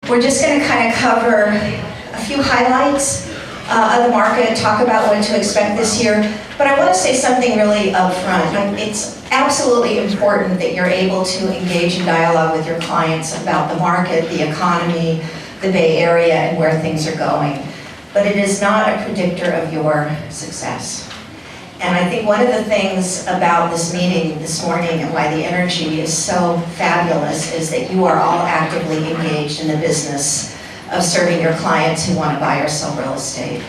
We're just going to kind of cover a few highlights of the market, talk about what to expect this year, but I want to say something really upfront. It's absolutely important that you're able to engage in dialogue with your clients about the market, the economy, the Bay Area, and where things are going. But it is not a predictor of your success. And I think one of the things about this meeting this morning and why the energy is so fabulous is that you are all actively engaged in the business of serving your clients who want to buy or sell real estate.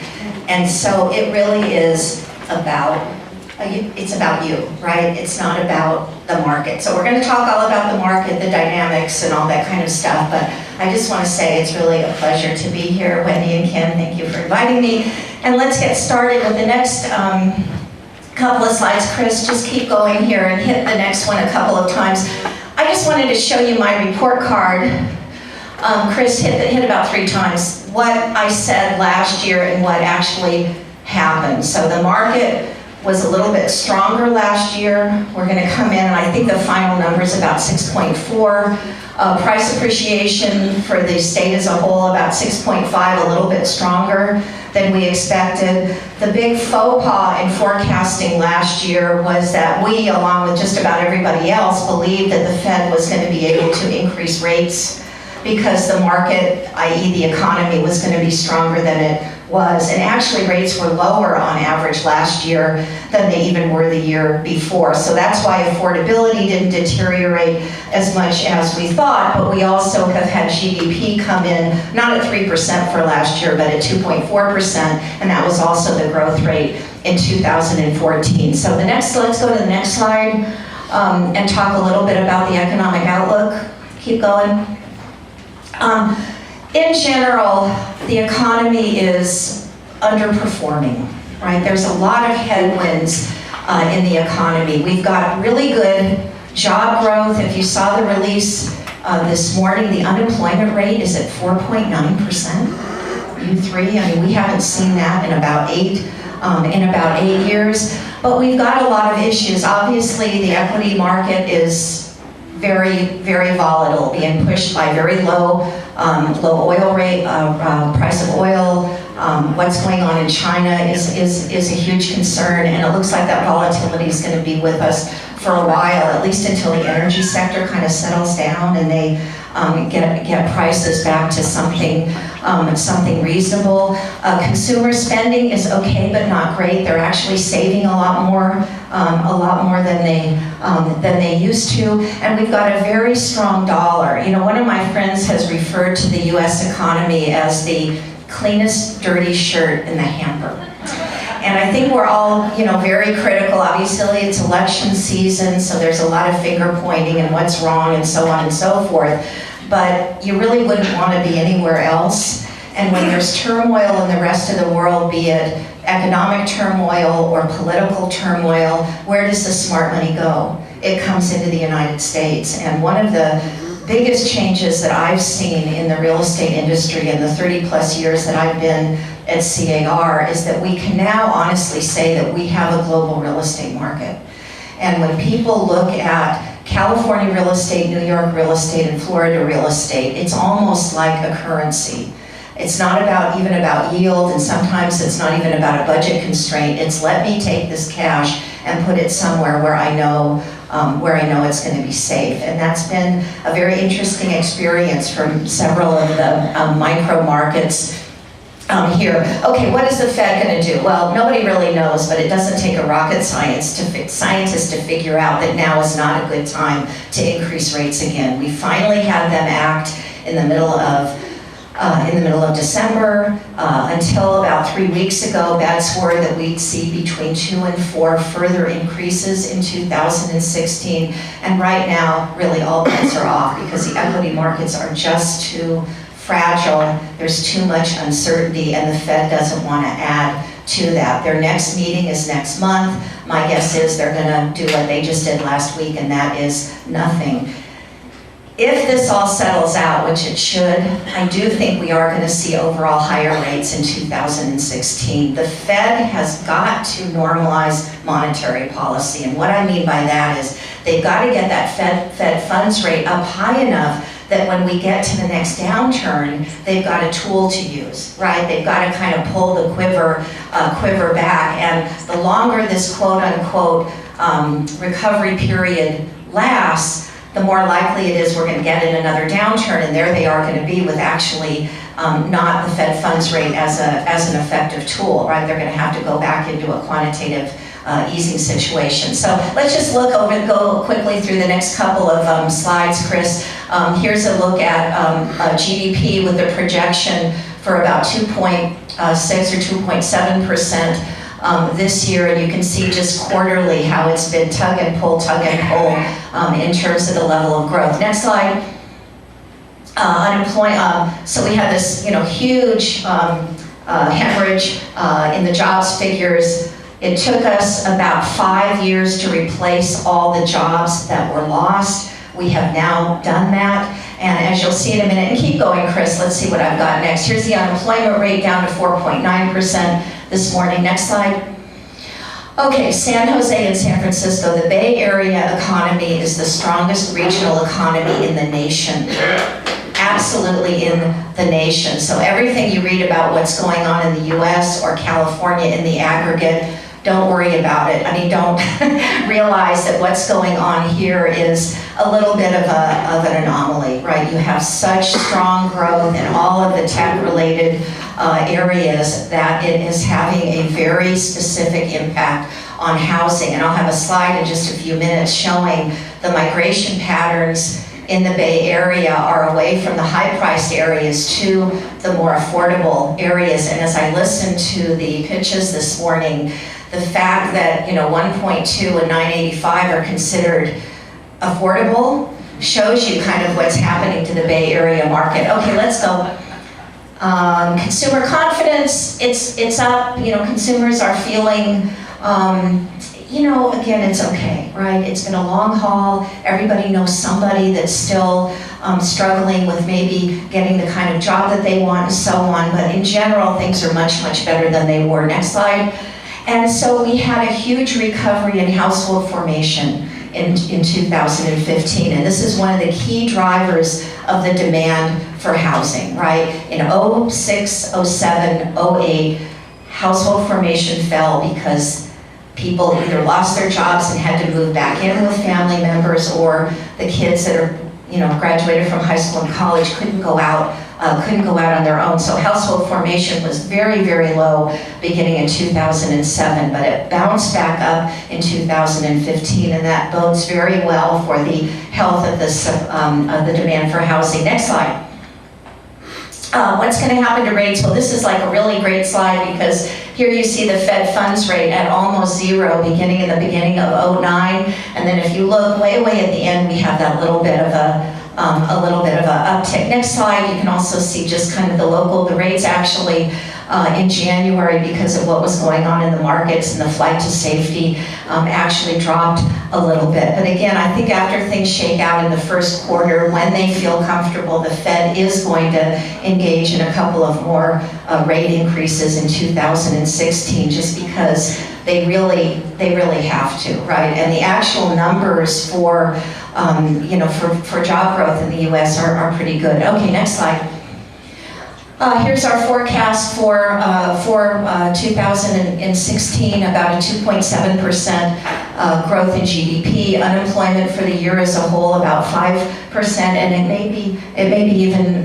And so it really is about, it's about you, right? It's not about the market. So we're going to talk all about the market, the dynamics, and all that kind of stuff, but I just want to say it's really a pleasure to be here. Wendy and Kim, thank you for inviting me. And let's get started with the next couple of slides. Chris, just keep going here and hit the next one a couple of times. I just wanted to show you my report card. Chris hit about 3 times what I said last year and what actually happened. So the market was a little bit stronger last year. We're going to come in, and I think the final number is about 6.4. Price appreciation for the state as a whole, about 6.5, a little bit stronger than we expected. The big faux pas in forecasting last year was that we, along with just about everybody else, believed that the Fed was going to be able to increase rates because the market, i.e. the economy, was going to be stronger than it was. And actually rates were lower on average last year than they even were the year before. So that's why affordability didn't deteriorate as much as we thought, but we also have had GDP come in, not at 3% for last year, but at 2.4%, and that was also the growth rate in 2014. So let's go to the next slide and talk a little bit about the economic outlook. Keep going. In general, the economy is underperforming, right? There's a lot of headwinds in the economy. We've got really good job growth. If you saw the release this morning, the unemployment rate is at 4.9%. U3, I mean, we haven't seen that in about eight years. But we've got a lot of issues. Obviously, the equity market is very, very volatile, being pushed by very low oil rate, price of oil. What's going on in China is a huge concern, and it looks like that volatility is going to be with us for a while, at least until the energy sector kind of settles down and they get prices back to something reasonable. Consumer spending is okay, but not great. They're actually saving a lot more than they used to. And we've got a very strong dollar. You know, one of my friends has referred to the U.S. economy as the cleanest dirty shirt in the hamper. And I think we're all, very critical. Obviously, it's election season, so there's a lot of finger pointing and what's wrong and so on and so forth. But you really wouldn't want to be anywhere else. And when there's turmoil in the rest of the world, be it economic turmoil or political turmoil, where does the smart money go? It comes into the United States. And one of the biggest changes that I've seen in the real estate industry in the 30 plus years that I've been at CAR is that we can now honestly say that we have a global real estate market. And when people look at California real estate, New York real estate, and Florida real estate, it's almost like a currency. It's not even about yield, and sometimes it's not even about a budget constraint. It's let me take this cash and put it somewhere where I know it's going to be safe. And that's been a very interesting experience from several of the micro markets here. Okay, what is the Fed going to do? Well, nobody really knows, but it doesn't take a rocket scientist to figure out that now is not a good time to increase rates again. We finally had them act in the middle of December. Until about 3 weeks ago, Bad swore that we'd see between 2 and 4 further increases in 2016. And right now, really all bets are off because the equity markets are just too fragile. There's too much uncertainty, and the Fed doesn't want to add to that. Their next meeting is next month. My guess is they're going to do what they just did last week, and that is nothing. If this all settles out, which it should, I do think we are going to see overall higher rates in 2016. The Fed has got to normalize monetary policy, and what I mean by that is they've got to get that Fed funds rate up high enough that when we get to the next downturn, they've got a tool to use, right? They've got to kind of pull the quiver back, and the longer this quote-unquote recovery period lasts, the more likely it is we're going to get in another downturn, and there they are going to be with actually not the Fed funds rate as an effective tool, right? They're going to have to go back into a quantitative easing situation. So let's just go quickly through the next couple of slides, Chris. Here's a look at GDP with the projection for about 2.6 or 2.7% this year, and you can see just quarterly how it's been tug and pull in terms of the level of growth. Next slide. Unemployment. So we had this, huge hemorrhage in the jobs figures. It took us about 5 years to replace all the jobs that were lost. We have now done that. And as you'll see in a minute, and keep going, Chris, let's see what I've got next. Here's the unemployment rate down to 4.9% this morning. Next slide. Okay, San Jose and San Francisco, the Bay Area economy is the strongest regional economy in the nation. Absolutely in the nation. So everything you read about what's going on in the US or California in the aggregate, don't worry about it. I mean, don't realize that what's going on here is a little bit of an anomaly, right? You have such strong growth in all of the tech-related areas that it is having a very specific impact on housing. And I'll have a slide in just a few minutes showing the migration patterns in the Bay Area are away from the high-priced areas to the more affordable areas. And as I listened to the pitches this morning, the fact that 1.2 and 985 are considered affordable shows you kind of what's happening to the Bay Area market. Okay, let's go. Consumer confidence, it's up. Consumers are feeling, again, it's okay, right? It's been a long haul. Everybody knows somebody that's still struggling with maybe getting the kind of job that they want and so on. But in general, things are much, much better than they were. Next slide. And so we had a huge recovery in household formation in 2015. And this is one of the key drivers of the demand for housing, right? In 06, 07, 08, household formation fell because people either lost their jobs and had to move back in with family members, or the kids that are, graduated from high school and college couldn't go out on their own. So household formation was very, very low beginning in 2007, but it bounced back up in 2015, and that bodes very well for the health of the demand for housing. Next slide. What's going to happen to rates? Well, this is like a really great slide because here you see the Fed funds rate at almost zero beginning of 09, and then if you look way at the end, we have that little bit of a uptick. Next slide, you can also see just kind of the rates actually in January, because of what was going on in the markets and the flight to safety, actually dropped a little bit. But again, I think after things shake out in the first quarter, when they feel comfortable, the Fed is going to engage in a couple of more rate increases in 2016, just because they really have to, right? And the actual numbers for job growth in the U.S. are pretty good. Okay, next slide. Here's our forecast for 2016, about a 2.7% growth in GDP. Unemployment for the year as a whole about 5%, and it may be even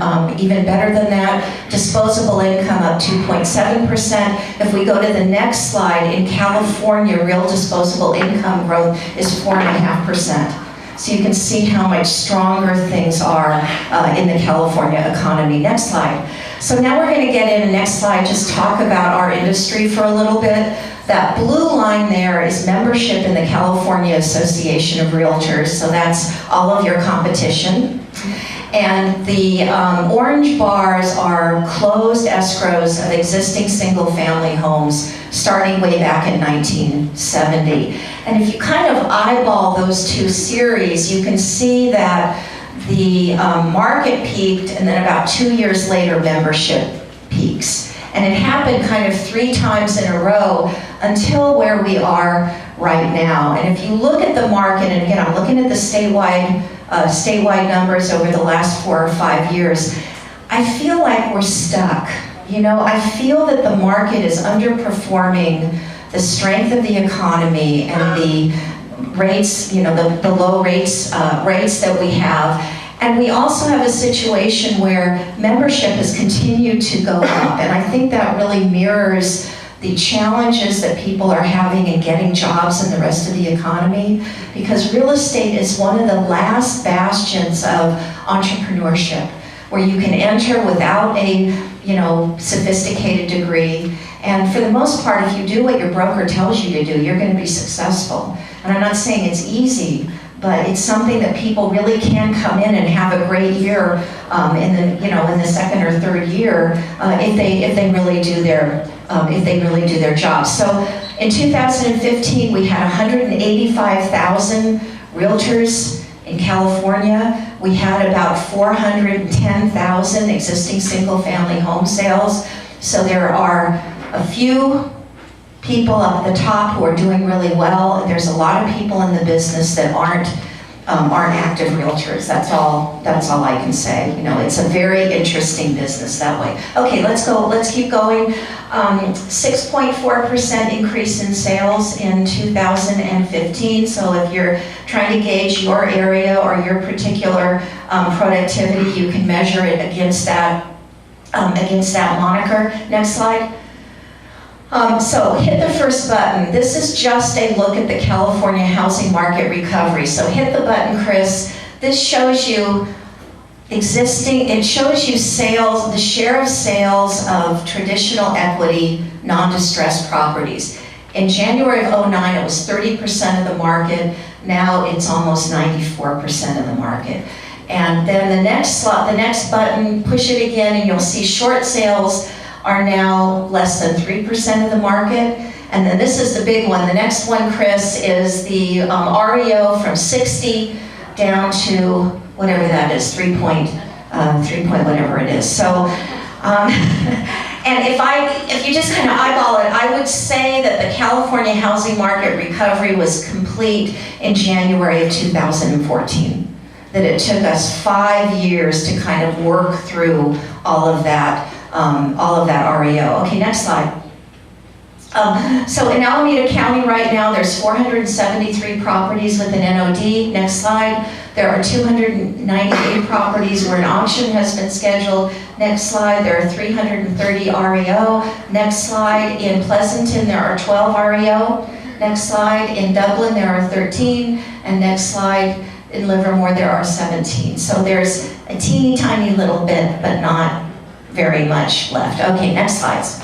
better than that. Disposable income up 2.7%. If we go to the next slide, in California, real disposable income growth is 4.5%. So you can see how much stronger things are in the California economy. Next slide. So now we're going to get in, next slide, just talk about our industry for a little bit. That blue line there is membership in the California Association of Realtors, so that's all of your competition. And the orange bars are closed escrows of existing single-family homes starting way back in 1970. And if you kind of eyeball those two series, you can see that the market peaked, and then about 2 years later, membership peaks. And it happened kind of 3 times in a row until where we are right now. And if you look at the market, and again, I'm looking at the statewide statewide numbers over the last 4 or 5 years, I feel like we're stuck. You know, I feel that the market is underperforming the strength of the economy and the rates, you know, the low rates that we have. And we also have a situation where membership has continued to go up. And I think that really mirrors the challenges that people are having in getting jobs in the rest of the economy, because real estate is one of the last bastions of entrepreneurship, where you can enter without a, you know, sophisticated degree. And for the most part, if you do what your broker tells you to do, you're going to be successful. And I'm not saying it's easy, but it's something that people really can come in and have a great year in the second or third year if they really do their job. So in 2015, we had 185,000 realtors in California. We had about 410,000 existing single-family home sales. So there are a few people up at the top who are doing really well. There's a lot of people in the business that aren't active realtors. That's all I can say. You know, it's a very interesting business that way. Okay, let's keep going. 6.4% increase in sales in 2015. So if you're trying to gauge your area or your particular productivity, you can measure it against that moniker. Next slide. So hit the first button. This is just a look at the California housing market recovery. So hit the button, Chris. This shows you it shows you sales, the share of sales of traditional equity, non-distressed properties. In January of 2009, it was 30% of the market. Now it's almost 94% of the market. And then the next button, push it again, and you'll see short sales are now less than 3% of the market. And then this is the big one. The next one, Chris, is the REO from 60 down to whatever that is, 3 point whatever it is. So, and if you just kind of eyeball it, I would say that the California housing market recovery was complete in January of 2014. That it took us 5 years to kind of work through all of that REO. Okay, next slide. So in Alameda County right now, there's 473 properties with an NOD. Next slide. There are 298 properties where an auction has been scheduled. Next slide. There are 330 REO. Next slide. In Pleasanton, there are 12 REO. Next slide. In Dublin, there are 13. And next slide. In Livermore, there are 17. So there's a teeny tiny little bit, but not very much left. Okay, next slides.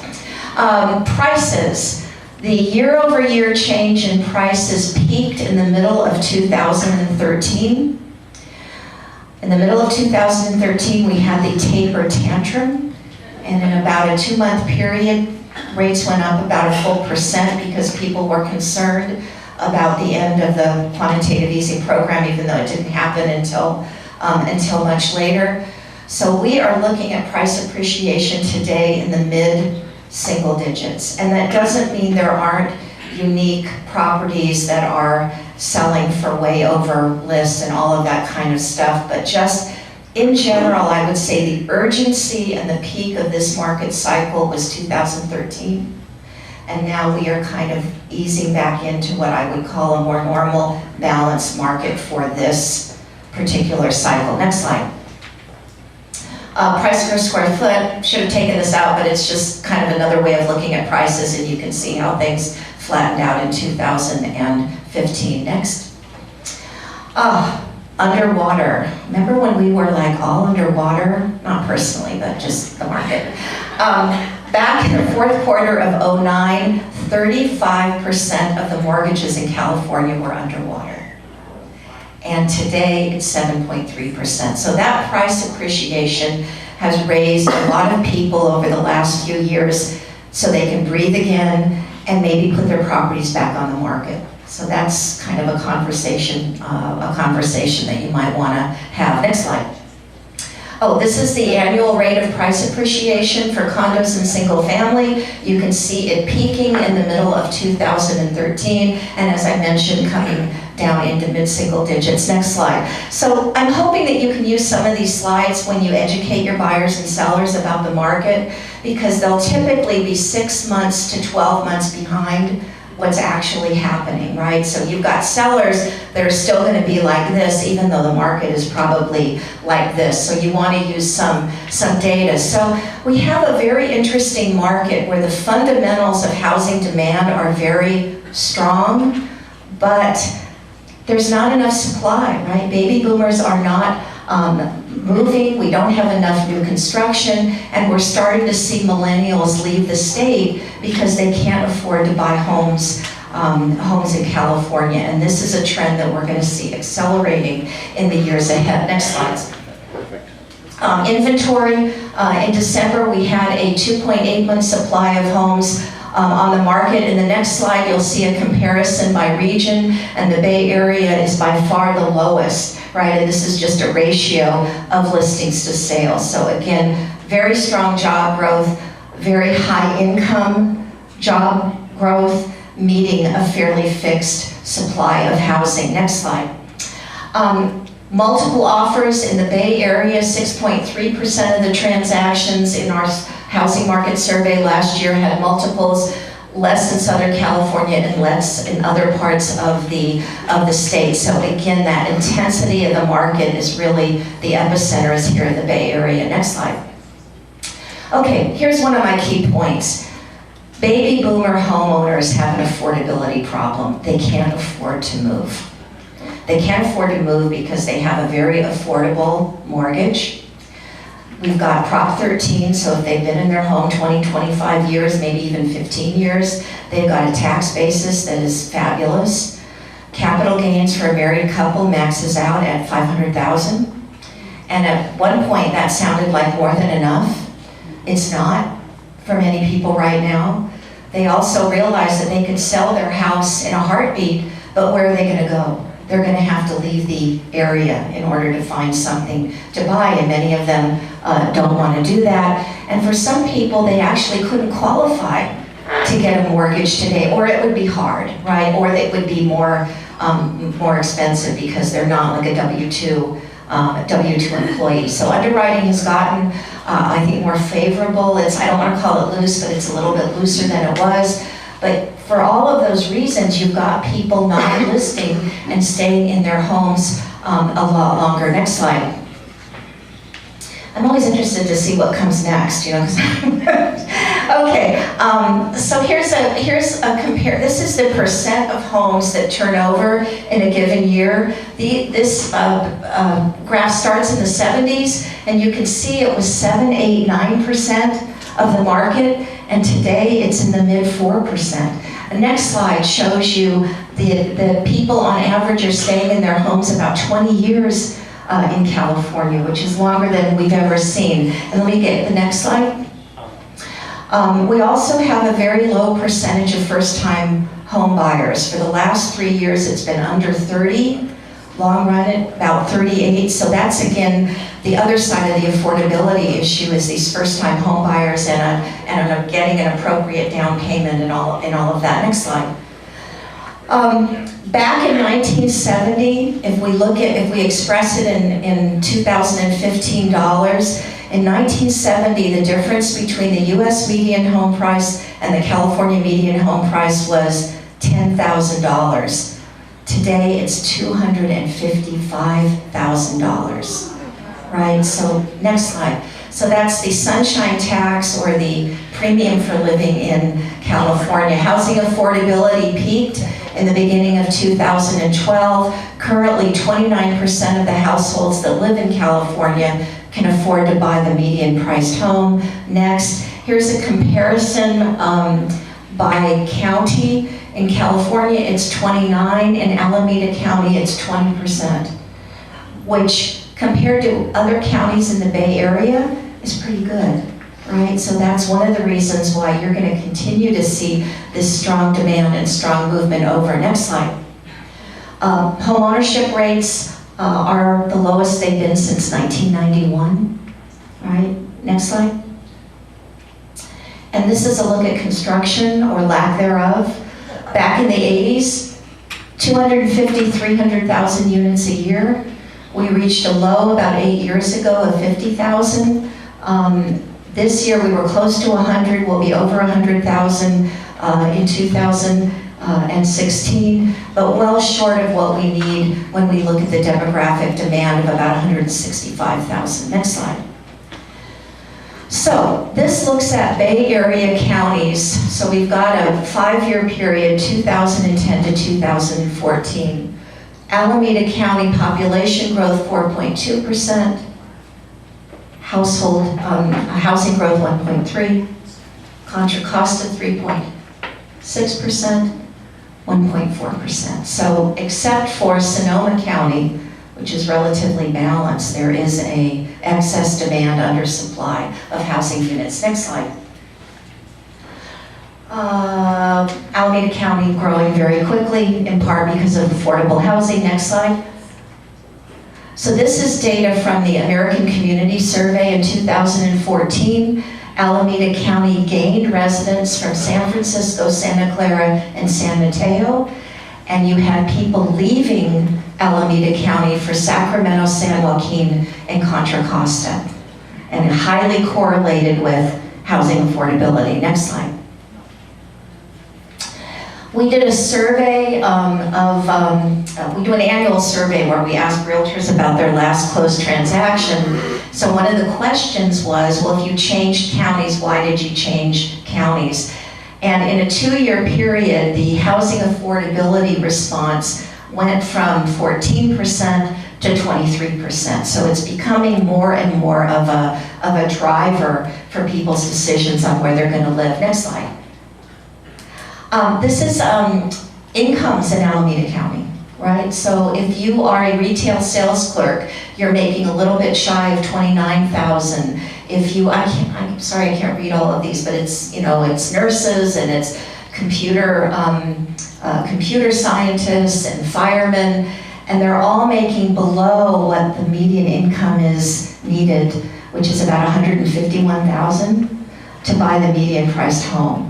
Prices. The year-over-year change in prices peaked in the middle of 2013. In the middle of 2013, we had the taper tantrum, and in about a 2-month period, rates went up about a full % because people were concerned about the end of the quantitative easing program, even though it didn't happen until much later. So we are looking at price appreciation today in the mid-single digits. And that doesn't mean there aren't unique properties that are selling for way over list and all of that kind of stuff, but just in general, I would say the urgency and the peak of this market cycle was 2013. And now we are kind of easing back into what I would call a more normal, balanced market for this particular cycle. Next slide. Price per square foot, should have taken this out, but it's just kind of another way of looking at prices, and you can see how things flattened out in 2015. Next. Underwater. Remember when we were like all underwater? Not personally, but just the market. Back in the fourth quarter of 2009, 35% of the mortgages in California were underwater. And today it's 7.3%. So that price appreciation has raised a lot of people over the last few years so they can breathe again and maybe put their properties back on the market. So that's kind of a conversation that you might want to have. Next slide. Oh, this is the annual rate of price appreciation for condos and single family. You can see it peaking in the middle of 2013, and as I mentioned, coming down into mid-single digits. Next slide. So I'm hoping that you can use some of these slides when you educate your buyers and sellers about the market, because they'll typically be 6 months to 12 months behind what's actually happening, right? So you've got sellers that are still going to be like this, even though the market is probably like this. So you want to use some data. So we have a very interesting market where the fundamentals of housing demand are very strong, but there's not enough supply, right? Baby boomers are not moving, we don't have enough new construction, and we're starting to see millennials leave the state because they can't afford to buy homes in California. And this is a trend that we're going to see accelerating in the years ahead. Next slide. Inventory, in December we had a 2.8 month supply of homes on the market. In the next slide, you'll see a comparison by region, and the Bay Area is by far the lowest, right? And this is just a ratio of listings to sales. So again, very strong job growth, very high income job growth, meeting a fairly fixed supply of housing. Next slide. Multiple offers in the Bay Area, 6.3% of the transactions in our housing market survey last year had multiples, less in Southern California and less in other parts of the state. So again, that intensity of the market is really, the epicenter is here in the Bay Area. Next slide. Okay, here's one of my key points. Baby boomer homeowners have an affordability problem. They can't afford to move. They can't afford to move because they have a very affordable mortgage. We've got Prop 13, so if they've been in their home 20, 25 years, maybe even 15 years, they've got a tax basis that is fabulous. Capital gains for a married couple maxes out at $500,000. And at one point that sounded like more than enough. It's not for many people right now. They also realize that they could sell their house in a heartbeat, but where are they going to go? They're going to have to leave the area in order to find something to buy, and many of them don't want to do that. And for some people, they actually couldn't qualify to get a mortgage today, or it would be hard, right? Or it would be more expensive because they're not like a W-2 employee. So underwriting has gotten, I think, more favorable. I don't want to call it loose, but it's a little bit looser than it was. But for all of those reasons, you've got people not listing and staying in their homes a lot longer. Next slide. I'm always interested to see what comes next, you know. Okay, so here's a compare. This is the percent of homes that turn over in a given year. This graph starts in the 70s, and you can see it was 7, 8, 9% of the market, and today it's in the mid 4%. The next slide shows you the people on average are staying in their homes about 20 years in California, which is longer than we've ever seen. And let me get the next slide. We also have a very low percentage of first-time home buyers. For the last 3 years, it's been under 30. Long run at about 38. So that's, again, the other side of the affordability issue is these first-time home buyers and getting an appropriate down payment and all of that. Next slide. Back in 1970, if we express it in 2015 dollars, in 1970, the difference between the U.S. median home price and the California median home price was $10,000. Today, it's $255,000, right? So next slide. So that's the sunshine tax, or the premium for living in California. Housing affordability peaked in the beginning of 2012. Currently, 29% of the households that live in California can afford to buy the median priced home. Next, here's a comparison by county. In California, it's 29. In Alameda County, it's 20%, which compared to other counties in the Bay Area is pretty good, right? So that's one of the reasons why you're going to continue to see this strong demand and strong movement over. Next slide. Home ownership rates are the lowest they've been since 1991, right? Next slide. And this is a look at construction, or lack thereof. Back in the 80s, 250, 300,000 units a year. We reached a low about 8 years ago of 50,000. This year we were close to 100, we'll be over 100,000 in 2016, but well short of what we need when we look at the demographic demand of about 165,000. Next slide. So this looks at Bay Area counties. So we've got a 5-year period, 2010 to 2014. Alameda County population growth 4.2%, household housing growth 1.3%, Contra Costa 3.6%, 1.4%. So except for Sonoma County, which is relatively balanced, there is a excess demand under supply of housing units. Next slide. Alameda County growing very quickly, in part because of affordable housing. Next slide. So this is data from the American Community Survey in 2014. Alameda County gained residents from San Francisco, Santa Clara, and San Mateo. And you had people leaving Alameda County for Sacramento, San Joaquin, and Contra Costa, and highly correlated with housing affordability. Next slide. We did a survey we do an annual survey where we ask realtors about their last closed transaction. So one of the questions was, well, if you changed counties, why did you change counties? And in a 2-year period, the housing affordability response went from 14% to 23%. So it's becoming more and more of a driver for people's decisions on where they're going to live. Next slide. This is incomes in Alameda County, right? So if you are a retail sales clerk, you're making a little bit shy of $29,000. If you, I'm sorry, I can't read all of these, but it's, you know, it's nurses and it's computer scientists and firemen, and they're all making below what the median income is needed, which is about $151,000 to buy the median priced home.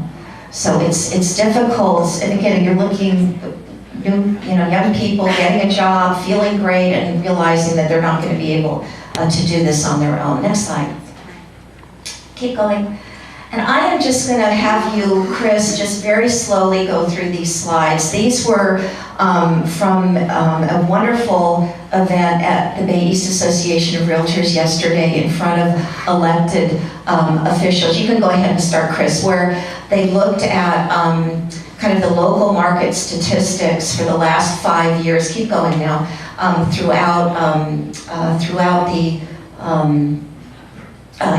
So it's difficult, and again, you're looking, young people getting a job, feeling great, and realizing that they're not going to be able to do this on their own. Next slide. Keep going. And I am just going to have you, Chris, just very slowly go through these slides. These were from a wonderful event at the Bay East Association of Realtors yesterday in front of elected officials. You can go ahead and start, Chris, where they looked at kind of the local market statistics for the last 5 years. Keep going now. Throughout the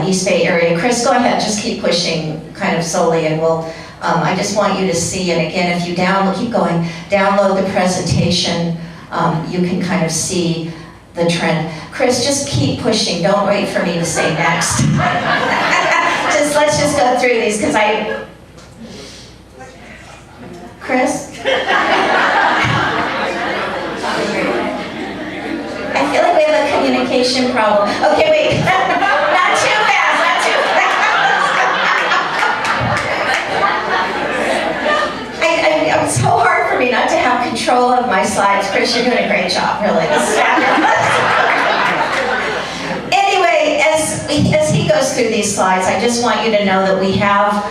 East Bay area. Chris, go ahead, just keep pushing kind of slowly, and we'll, I just want you to see, and again, if you keep going, download the presentation, you can kind of see the trend. Chris, just keep pushing, don't wait for me to say next. Let's just go through these, because Chris? I feel like we have a communication problem. Okay, wait. Not too fast, not too fast. It's so hard for me not to have control of my slides. Chris, you're doing a great job, really. This is fabulous. Anyway, as he goes through these slides, I just want you to know that we have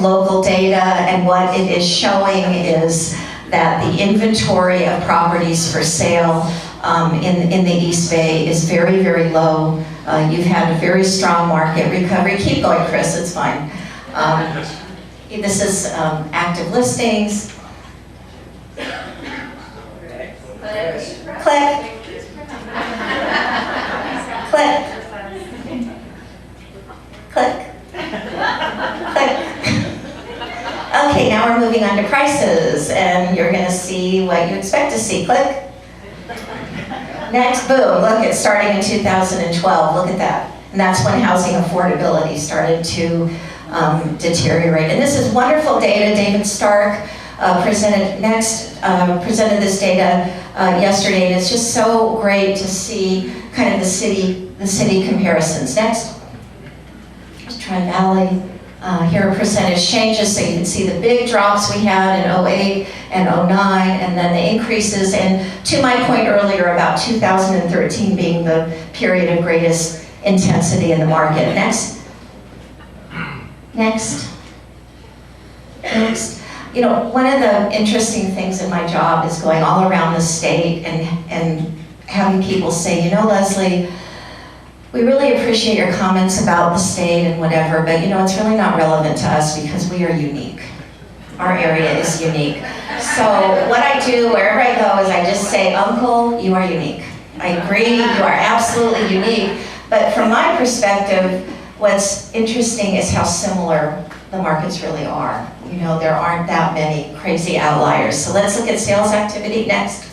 local data, and what it is showing is that the inventory of properties for sale in the East Bay is very, very low. You've had a very strong market recovery. Keep going, Chris, it's fine. This is active listings. Click. Click. Click. Click. Okay, now we're moving on to prices, and you're going to see what you expect to see. Click. Next, boom, look, it's starting in 2012, look at that. And that's when housing affordability started to deteriorate. And this is wonderful data. David Stark presented this data yesterday, and it's just so great to see kind of the city comparisons. Next, Tri Valley, Here are percentage changes, so you can see the big drops we had in '08 and '09, and then the increases, and to my point earlier about 2013 being the period of greatest intensity in the market. Next. Next. Next. You know, one of the interesting things in my job is going all around the state and having people say, you know, Leslie, we really appreciate your comments about the state and whatever, but you know, it's really not relevant to us because we are unique. Our area is unique. So what I do wherever I go is I just say, Uncle, you are unique. I agree, you are absolutely unique. But from my perspective, what's interesting is how similar the markets really are. You know, there aren't that many crazy outliers. So let's look at sales activity next.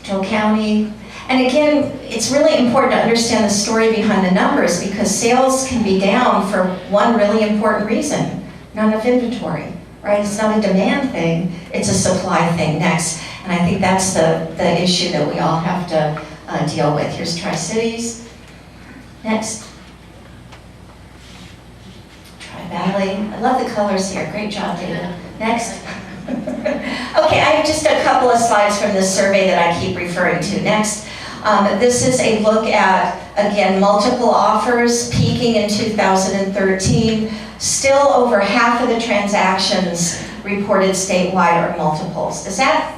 Joe County. And again, it's really important to understand the story behind the numbers because sales can be down for one really important reason, not enough inventory, right? It's not a demand thing, it's a supply thing. Next, and I think that's the issue that we all have to deal with. Here's Tri-Cities. Next. Tri-Valley. I love the colors here. Great job, David. Next. Okay, I have just a couple of slides from this survey that I keep referring to. Next. This is a look at, again, multiple offers peaking in 2013. Still over half of the transactions reported statewide are multiples. Is that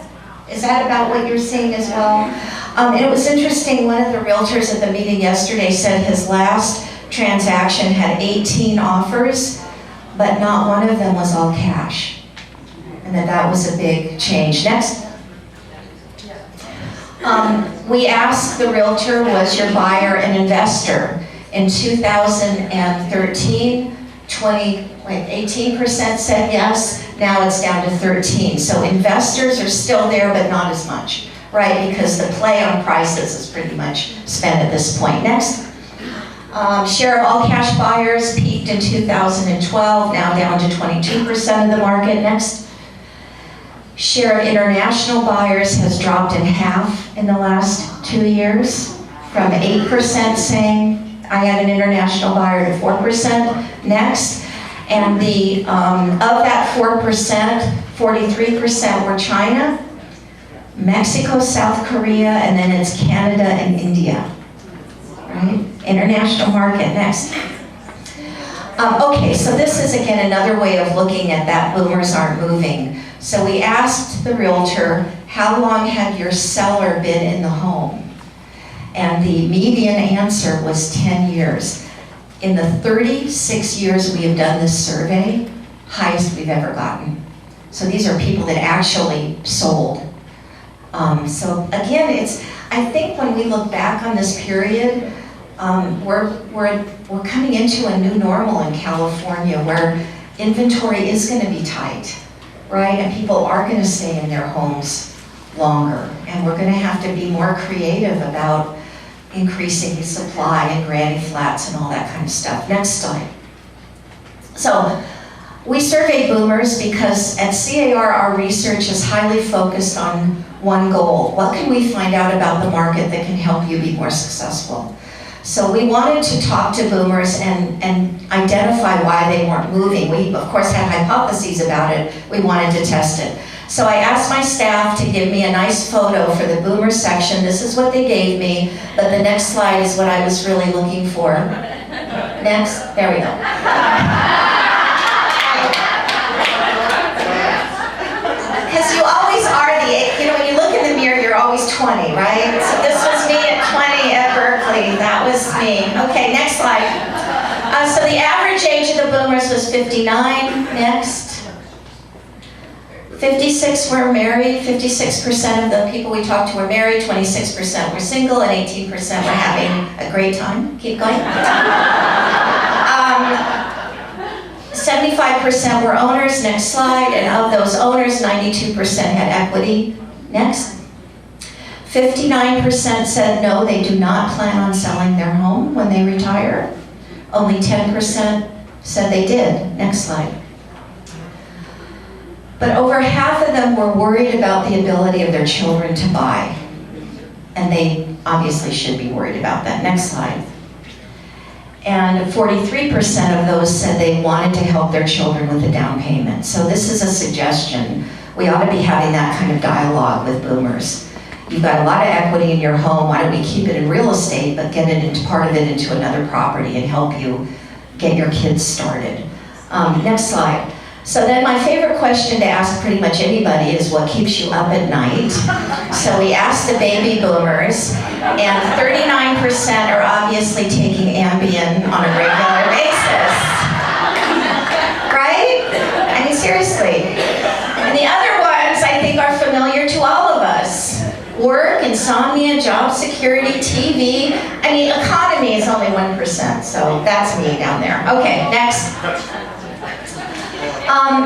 about what you're seeing as well? And it was interesting, one of the realtors at the meeting yesterday said his last transaction had 18 offers, but not one of them was all cash. And that was a big change. Next. We asked the realtor, was your buyer an investor? In 2013, 18% said yes, now it's down to 13. So investors are still there, but not as much, right? Because the play on prices is pretty much spent at this point. Next. Share of all cash buyers peaked in 2012, now down to 22% of the market. Next. Share of international buyers has dropped in half in the last 2 years, from 8% saying I had an international buyer to 4%. Next, and of that 4%, 43% were China, Mexico, South Korea, and then it's Canada and India. Right? International market. Next. Okay, so this is again another way of looking at that boomers aren't moving. So we asked the realtor, how long had your seller been in the home? And the median answer was 10 years. In the 36 years we have done this survey, highest we've ever gotten. So these are people that actually sold. So again, I think when we look back on this period, we're coming into a new normal in California where inventory is going to be tight, right? And people are going to stay in their homes longer. And we're going to have to be more creative about increasing the supply and granny flats and all that kind of stuff. Next slide. So we surveyed boomers because at CAR our research is highly focused on one goal. What can we find out about the market that can help you be more successful? So we wanted to talk to boomers and identify why they weren't moving. We, of course, had hypotheses about it. We wanted to test it. So I asked my staff to give me a nice photo for the boomer section. This is what they gave me, but the next slide is what I was really looking for. Next, there we go. Because you always are when you look in the mirror, you're always 20, right? So this was me at 20 at Berkeley. That was me. Okay, next slide. So the average age of the boomers was 59. Next. 56 were married. 56% of the people we talked to were married. 26% were single, and 18% were having a great time. Keep going. 75% were owners. Next slide. And of those owners, 92% had equity. Next. 59% said no, they do not plan on selling their home when they retire. Only 10% said they did. Next slide. But over half of them were worried about the ability of their children to buy. And they obviously should be worried about that. Next slide. and 43% of those said they wanted to help their children with a down payment. So this is a suggestion. We ought to be having that kind of dialogue with boomers. You've got a lot of equity in your home, why don't we keep it in real estate, but get it into part of it into another property and help you get your kids started. Next slide. So then my favorite question to ask pretty much anybody is what keeps you up at night? So we asked the baby boomers, and 39% are obviously taking Ambien on a regular basis. Right? I mean, seriously. And the other ones I think are familiar to all of us. Work, insomnia, job security, TV. I mean, economy is only 1%, so that's me down there. Okay, next.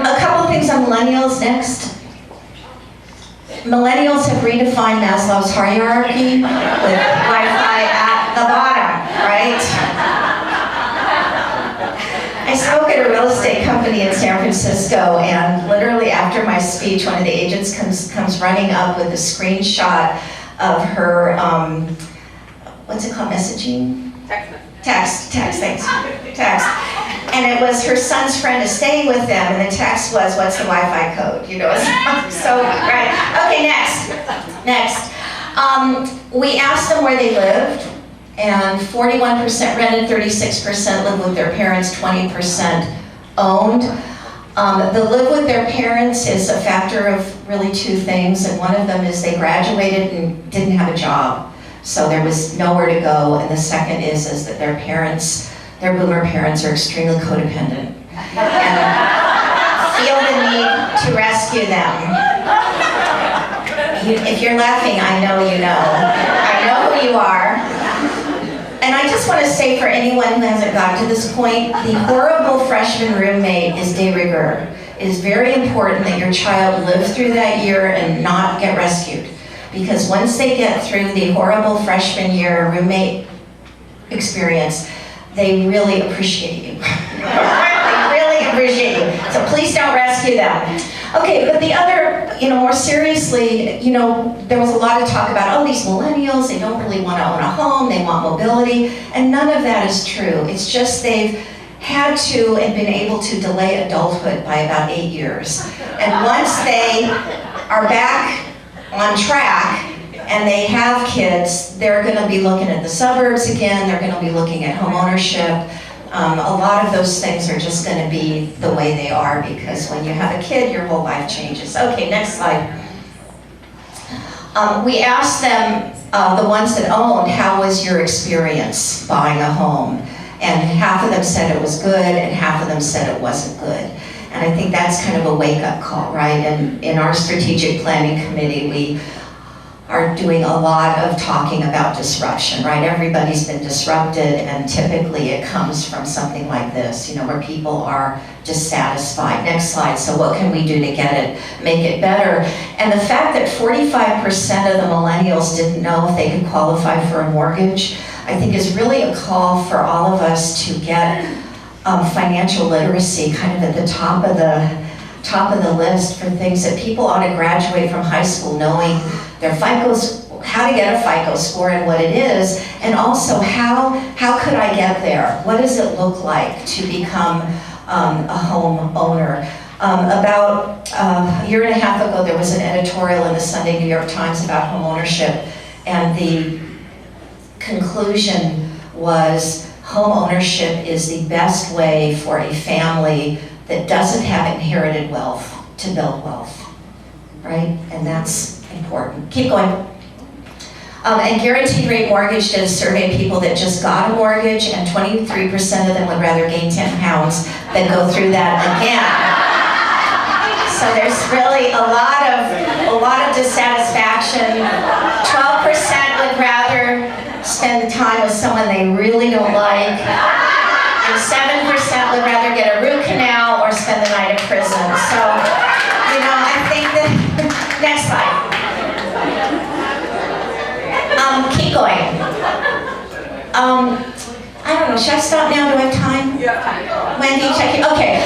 A couple things on millennials next. Millennials have redefined Maslow's hierarchy with Wi-Fi at the bottom, right? I spoke at a real estate company in San Francisco, and literally after my speech, one of the agents comes running up with a screenshot of her, what's it called, messaging? Text, thanks. Text. And it was her son's friend is staying with them, and the text was, what's the Wi-Fi code? You know, it's so, right. Okay, next. We asked them where they lived, and 41% rented, 36% lived with their parents, 20% owned. The live with their parents is a factor of really two things, and one of them is they graduated and didn't have a job, so there was nowhere to go, and the second is that their parents, their boomer parents, are extremely codependent and feel the need to rescue them. If you're laughing, I know you know. I know who you are. And I just want to say for anyone who hasn't gotten to this point, the horrible freshman roommate is de rigueur. It is very important that your child live through that year and not get rescued. Because once they get through the horrible freshman year roommate experience, they really appreciate you. They really appreciate you. So please don't rescue them. Okay, but the other, more seriously, there was a lot of talk about, oh, these millennials, they don't really want to own a home, they want mobility, and none of that is true. It's just they've had to and been able to delay adulthood by about 8 years. And once they are back on track, and they have kids, they're going to be looking at the suburbs again, they're going to be looking at home ownership. A lot of those things are just going to be the way they are, because when you have a kid, your whole life changes. Okay, next slide. We asked them, the ones that owned, how was your experience buying a home? And half of them said it was good, and half of them said it wasn't good. And I think that's kind of a wake-up call, right? And in our strategic planning committee, we are doing a lot of talking about disruption, right? Everybody's been disrupted, and typically it comes from something like this, where people are dissatisfied. Next slide. So what can we do to make it better? And the fact that 45% of the millennials didn't know if they could qualify for a mortgage, I think is really a call for all of us to get financial literacy kind of at the top of the list for things that people ought to graduate from high school knowing their how to get a FICO score and what it is, and also how could I get there? What does it look like to become a home owner? About a year and a half ago, there was an editorial in the Sunday New York Times about home ownership, and the conclusion was home ownership is the best way for a family that doesn't have inherited wealth to build wealth, right? And that's important. Keep going. And Guaranteed Rate Mortgage did a survey of people that just got a mortgage, and 23% of them would rather gain 10 pounds than go through that again. So there's really a lot of dissatisfaction. 12% would rather spend time with someone they really don't like, and 7% would rather get a root canal or spend the night in prison. So, I think that, next slide. Keep going. I don't know, should I stop now? Do I have time? Yeah. Wendy, check it. Okay.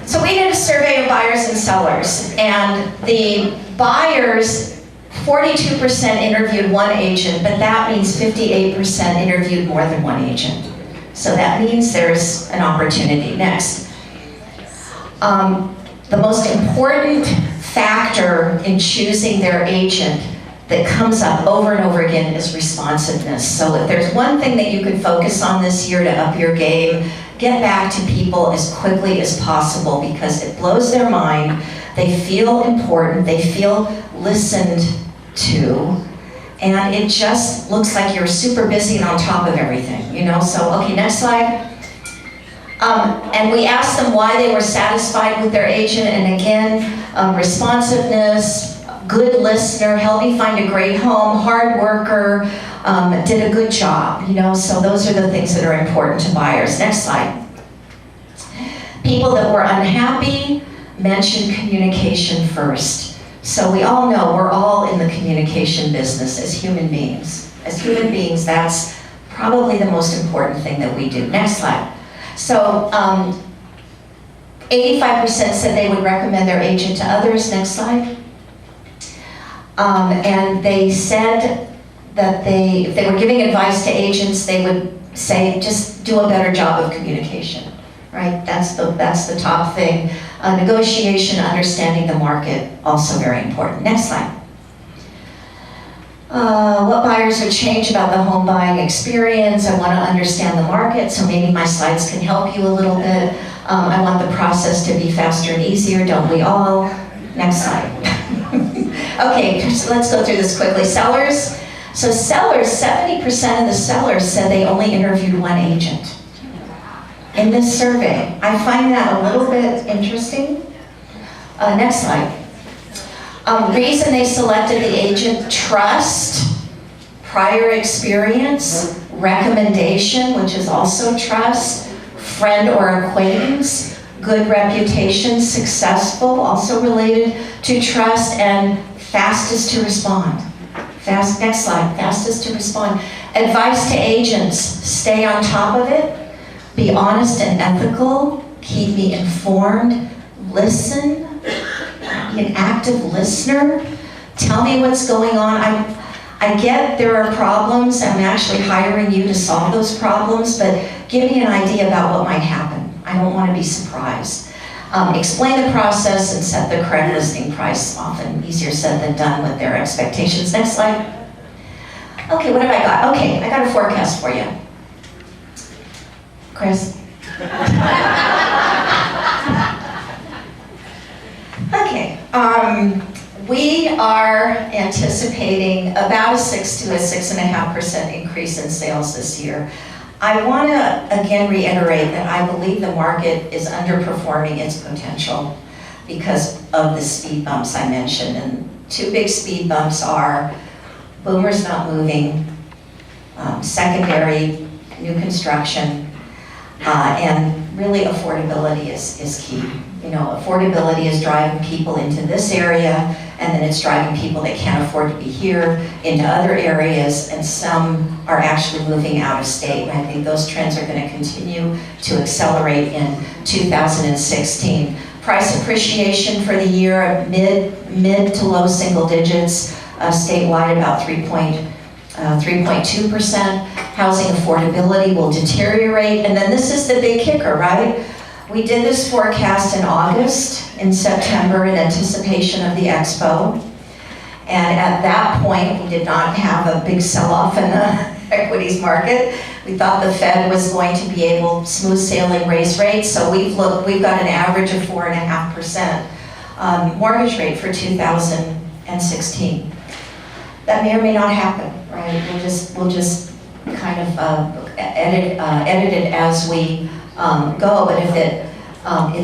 So we did a survey of buyers and sellers, and the buyers, 42% interviewed one agent, but that means 58% interviewed more than one agent. So that means there's an opportunity. Next. The most important factor in choosing their agent that comes up over and over again is responsiveness. So if there's one thing that you could focus on this year to up your game, get back to people as quickly as possible because it blows their mind. They feel important, they feel listened to, and it just looks like you're super busy and on top of everything, you know? So, okay, next slide. And we asked them why they were satisfied with their agent, and again, responsiveness, good listener, helped me find a great home, hard worker, did a good job, you know, so those are the things that are important to buyers. Next slide. People that were unhappy mentioned communication first. So we all know we're all in the communication business as human beings. As human beings, that's probably the most important thing that we do. Next slide. So 85% said they would recommend their agent to others. Next slide. And they said that if they were giving advice to agents, they would say, just do a better job of communication, right? That's the top thing. Negotiation, understanding the market, also very important. Next slide. What buyers would change about the home buying experience? I want to understand the market, so maybe my slides can help you a little bit. I want the process to be faster and easier, don't we all? Next slide. Okay, so let's go through this quickly. Sellers. So sellers, 70% of the sellers said they only interviewed one agent in this survey. I find that a little bit interesting. Next slide. Reason they selected the agent: trust, prior experience, recommendation, which is also trust, friend or acquaintance, good reputation, successful, also related to trust, and fastest to respond. Next slide, fastest to respond. Advice to agents: stay on top of it, be honest and ethical, keep me informed, listen, be an active listener, tell me what's going on. I get there are problems, I'm actually hiring you to solve those problems, but give me an idea about what might happen. I don't want to be surprised. Explain the process and set the correct listing price. Often easier said than done with their expectations. Next slide. Okay, what have I got? Okay, I got a forecast for you. Chris? Okay, we are anticipating about a 6 to a 6.5% increase in sales this year. I want to again reiterate that I believe the market is underperforming its potential because of the speed bumps I mentioned. And two big speed bumps are boomers not moving, secondary, new construction, and really affordability is key. You know, affordability is driving people into this area, and then it's driving people that can't afford to be here into other areas, and some are actually moving out of state. And I think those trends are going to continue to accelerate in 2016. Price appreciation for the year, mid to low single digits, statewide about 3.2%. Housing affordability will deteriorate, and then this is the big kicker, right? We did this forecast in August, in September, in anticipation of the expo. And at that point, we did not have a big sell-off in the equities market. We thought the Fed was going to be able, smooth sailing, raise rates. So we've got an average of 4.5% mortgage rate for 2016. That may or may not happen, right? We'll just kind of edit it as we go, but if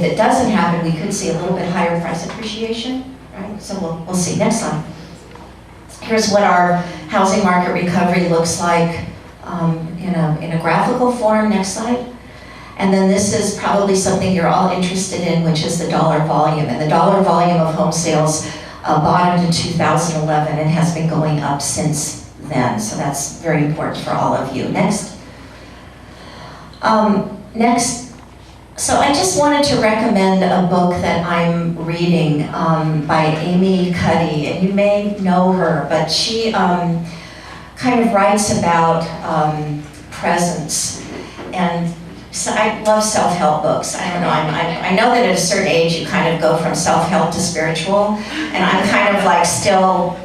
it doesn't happen, we could see a little bit higher price appreciation, right? So we'll see. Next slide. Here's what our housing market recovery looks like in a graphical form. Next slide. And then this is probably something you're all interested in, which is the dollar volume. And the dollar volume of home sales bottomed in 2011 and has been going up since then. So that's very important for all of you. Next. Next, so I just wanted to recommend a book that I'm reading by Amy Cuddy, and you may know her, but she kind of writes about presence. and so I love self-help books. I don't know, I know that at a certain age you kind of go from self-help to spiritual, and I'm kind of like still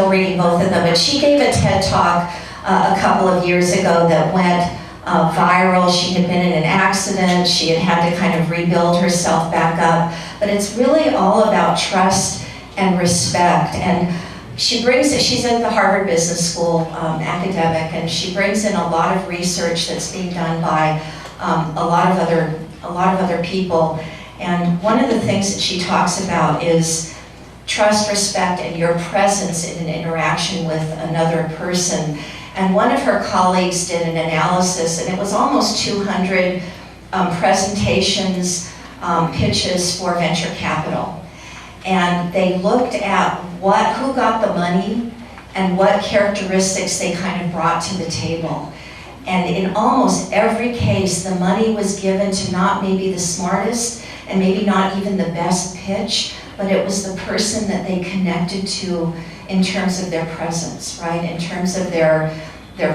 reading both of them. But she gave a TED Talk a couple of years ago that went viral. She had been in an accident. She had to kind of rebuild herself back up. But it's really all about trust and respect. And she brings it, she's at the Harvard Business School academic, and she brings in a lot of research that's being done by a lot of other people. And one of the things that she talks about is trust, respect, and your presence in an interaction with another person. And one of her colleagues did an analysis, and it was almost 200 presentations, pitches for venture capital. And they looked at who got the money and what characteristics they kind of brought to the table. And in almost every case, the money was given to not maybe the smartest and maybe not even the best pitch, but it was the person that they connected to in terms of their presence, right? In terms of their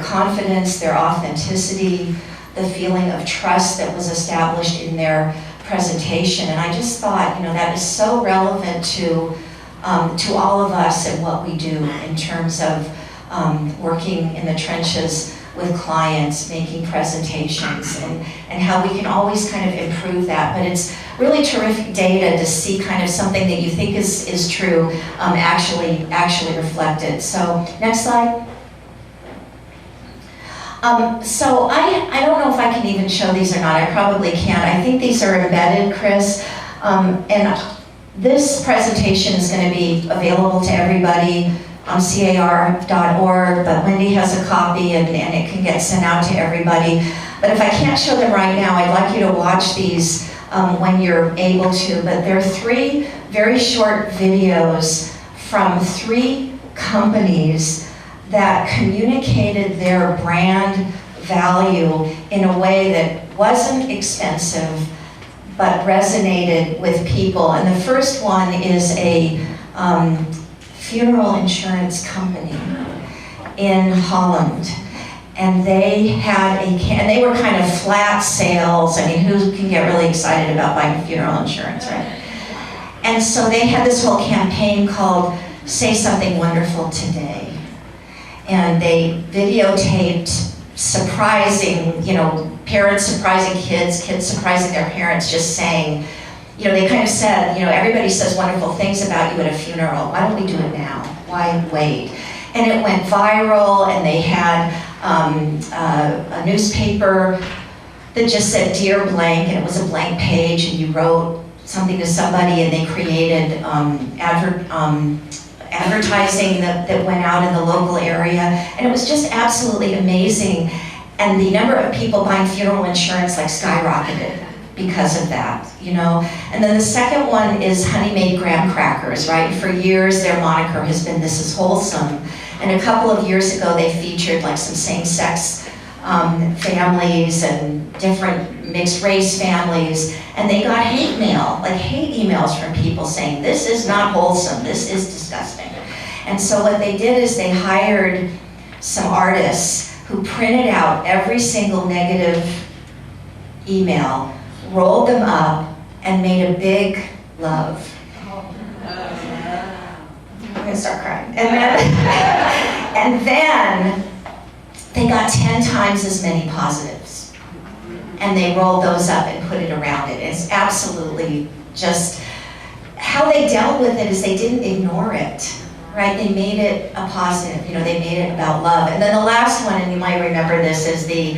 confidence, their authenticity, the feeling of trust that was established in their presentation. And I just thought, that is so relevant to all of us and what we do in terms of working in the trenches with clients, making presentations, and how we can always kind of improve that. But it's really terrific data to see kind of something that you think is true actually reflected. So next slide. So I don't know if I can even show these or not. I probably can't. I think these are embedded, Chris. And this presentation is going to be available to everybody on car.org, but Wendy has a copy and it can get sent out to everybody. But if I can't show them right now, I'd like you to watch these when you're able to. But there are 3 very short videos from 3 companies that communicated their brand value in a way that wasn't expensive, but resonated with people. And the first one is a funeral insurance company in Holland. And they had and they were kind of flat sales. I mean, who can get really excited about buying funeral insurance, right? And so they had this whole campaign called Say Something Wonderful Today. And they videotaped surprising, parents surprising kids, kids surprising their parents, just saying, they kind of said, everybody says wonderful things about you at a funeral. Why don't we do it now? Why wait? And it went viral, and they had a newspaper that just said, Dear Blank, and it was a blank page, and you wrote something to somebody, and they created advertising that went out in the local area, and it was just absolutely amazing. And the number of people buying funeral insurance skyrocketed because of that, And then the second one is Honey Made Graham Crackers, right? For years, their moniker has been This Is Wholesome. And a couple of years ago, they featured some same-sex families and different mixed race families, and they got hate mail, hate emails from people saying, this is not wholesome, this is disgusting. And so what they did is they hired some artists who printed out every single negative email, rolled them up, and made a big love. I'm gonna start crying. And then they got 10 times as many positives. And they rolled those up and put it around it. It's absolutely just, how they dealt with it is they didn't ignore it, right? They made it a positive, they made it about love. And then the last one, and you might remember this, is the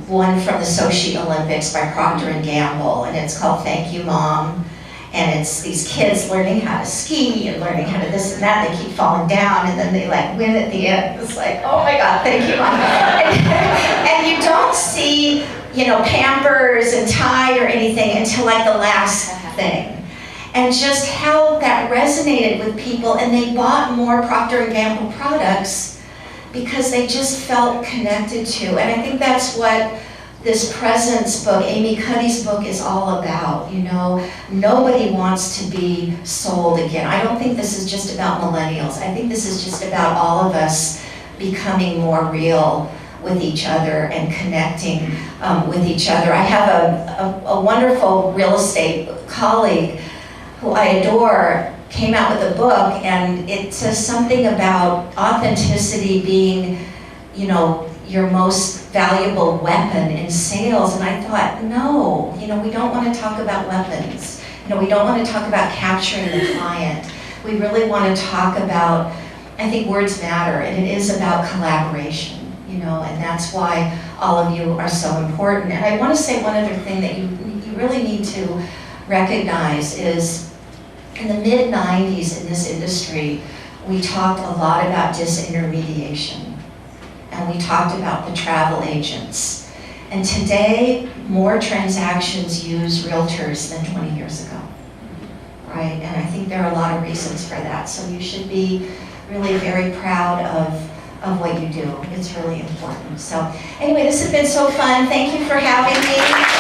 one from the Sochi Olympics by Procter & Gamble, and it's called Thank You Mom. And it's these kids learning how to ski and learning how to this and that. They keep falling down, and then they win at the end. It's oh my God, thank you, Mom. And you don't see, Pampers and Tide or anything until the last thing. And just how that resonated with people, and they bought more Procter & Gamble products because they just felt connected to. And I think that's what this Presence book, Amy Cuddy's book, is all about. Nobody wants to be sold again. I don't think this is just about millennials. I think this is just about all of us becoming more real with each other and connecting with each other. I have a wonderful real estate colleague who I adore, came out with a book, and it says something about authenticity being, you know, your most valuable weapon in sales. And I thought, no, you know, we don't want to talk about weapons. You know, we don't want to talk about capturing the client. We really want to talk about, I think words matter, and it is about collaboration, you know, and that's why all of you are so important. And I want to say one other thing that you really need to recognize is, in the mid-90s in this industry, we talked a lot about disintermediation, and we talked about the travel agents. And today, more transactions use realtors than 20 years ago, right? And I think there are a lot of reasons for that. So you should be really very proud of what you do. It's really important. So anyway, this has been so fun. Thank you for having me.